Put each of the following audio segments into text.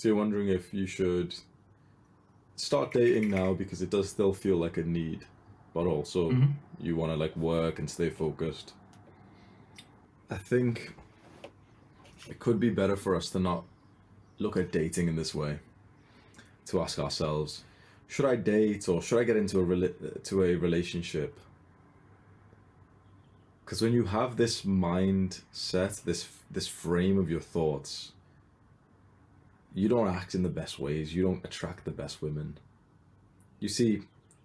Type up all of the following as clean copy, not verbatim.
So you're wondering if you should start dating now because it does still feel like a need, but also you want to like work and stay focused. I think it could be better for us to not look at dating in this way. To ask ourselves, should I date or should I get into a relationship? Because when you have this mindset, this frame of your thoughts, you don't act in the best ways. You don't attract the best women. You see,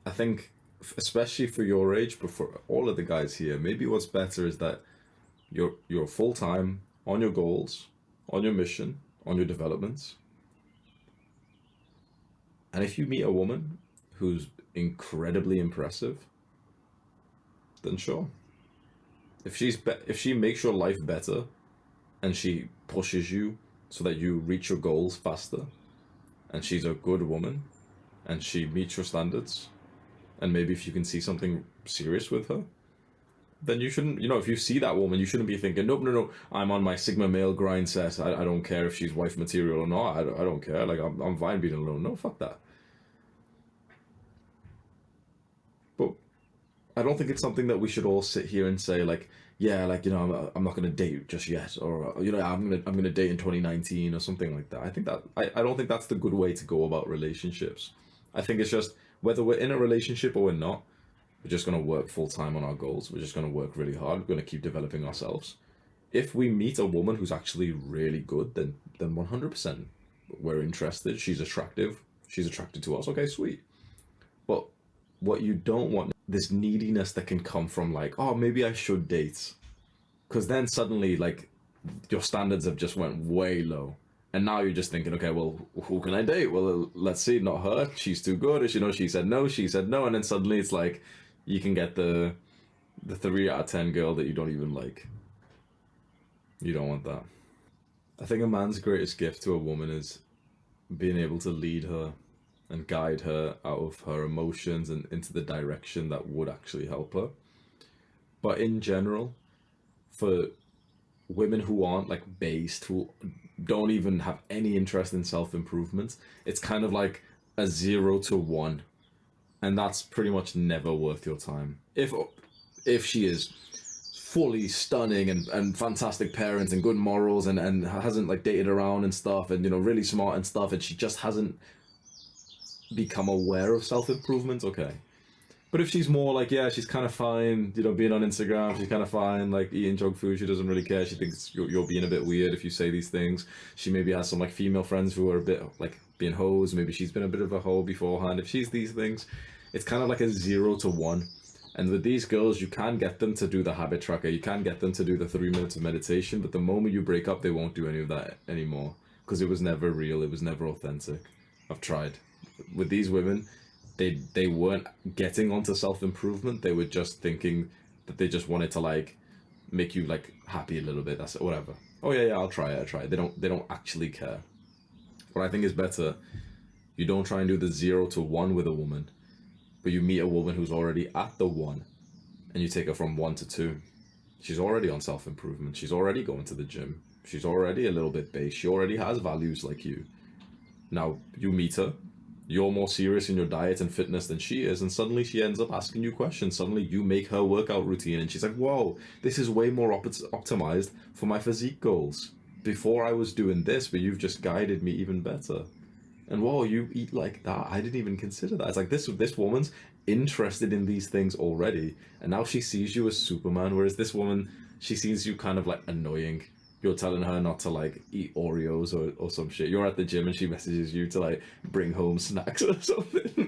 I think, especially for your age, but for all of the guys here, maybe what's better is that you're full time on your goals, on your mission, on your developments. And if you meet a woman who's incredibly impressive, then sure. If she makes your life better, and she pushes you so that you reach your goals faster, and she's a good woman, and she meets your standards, and maybe if you can see something serious with her, then you shouldn't, if you see that woman, you shouldn't be thinking, nope, no, I'm on my Sigma male grind set. I don't care if she's wife material or not. I don't care. Like, I'm fine being alone. No, fuck that. But I don't think it's something that we should all sit here and say, like, yeah, like, I'm not gonna date just yet, or I'm gonna date in 2019 or something like that. I don't think that's the good way to go about relationships. I think it's just whether we're in a relationship or we're not, we're just gonna work full time on our goals. We're just gonna work really hard. We're gonna keep developing ourselves. If we meet a woman who's actually really good, then 100% we're interested. She's attractive. She's attracted to us. Okay, sweet. But what you don't want, this neediness that can come from like, oh, maybe I should date, because then suddenly like your standards have just went way low, and now you're just thinking, okay, well, who can I date? Well, let's see, not her, she's too good. As she said no, and then suddenly it's like you can get the 3 out of 10 girl that you don't even like. You don't want that. I think a man's greatest gift to a woman is being able to lead her and guide her out of her emotions and into the direction that would actually help her. But in general, for women who aren't like based, who don't even have any interest in self-improvement, it's kind of like a 0 to 1, and that's pretty much never worth your time. If she is fully stunning and fantastic parents and good morals and hasn't like dated around and stuff and really smart and stuff, and she just hasn't become aware of self-improvement, okay. But if she's more like, yeah, she's kind of fine, being on Instagram, she's kind of fine, like eating junk food, she doesn't really care, she thinks you're being a bit weird if you say these things. She maybe has some like female friends who are a bit like being hoes, maybe she's been a bit of a hoe beforehand. If she's these things, it's kind of like a 0 to 1. And with these girls, you can get them to do the habit tracker, you can get them to do the 3 minutes of meditation, but the moment you break up, they won't do any of that anymore, because it was never real, it was never authentic. I've tried. With these women, they weren't getting onto self-improvement, they were just thinking that they just wanted to like make you like happy a little bit, that's it, whatever. Oh yeah, I'll try it. They don't actually care. What I think is better, you don't try and do the 0 to 1 with a woman, but you meet a woman who's already at the 1, and you take her from 1 to 2. She's already on self-improvement, she's already going to the gym, she's already a little bit base, she already has values like you. Now you meet her, you're more serious in your diet and fitness than she is, and suddenly she ends up asking you questions. Suddenly you make her workout routine and she's like, whoa, this is way more optimized for my physique goals. Before I was doing this, but you've just guided me even better. And whoa, you eat like that, I didn't even consider that. It's like this woman's interested in these things already, and now she sees you as Superman, whereas this woman, she sees you kind of like annoying. You're telling her not to like eat Oreos or some shit. You're at the gym and she messages you to like bring home snacks or something.